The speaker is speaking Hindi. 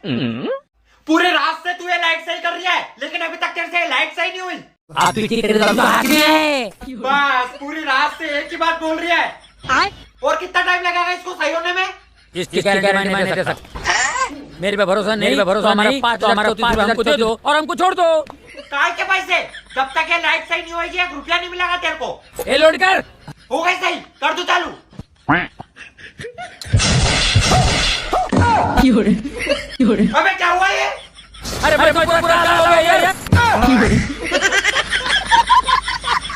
पूरे रात से तू ये लाइट सही कर रही है, लेकिन अभी तक तेरे से लाइट सही नहीं हुई। आप बस पूरी रात से एक ही बात बोल रही है। और कितना टाइम लगेगा इसको सही होने में? इसकी गारंटी मैं नहीं दे सकता। मेरे पे भरोसा नहीं, हमारा 5,000 हमको दे दो और हमको छोड़ दो। काय के पैसे? जब तक ये लाइट सही नहीं होगी 1 रुपया नहीं मिलेगा तेरे को। ए लोड कर। हो गई सही, कर दो चालू। अबे क्या हुआ ये? अरे पूरा हो गया यार।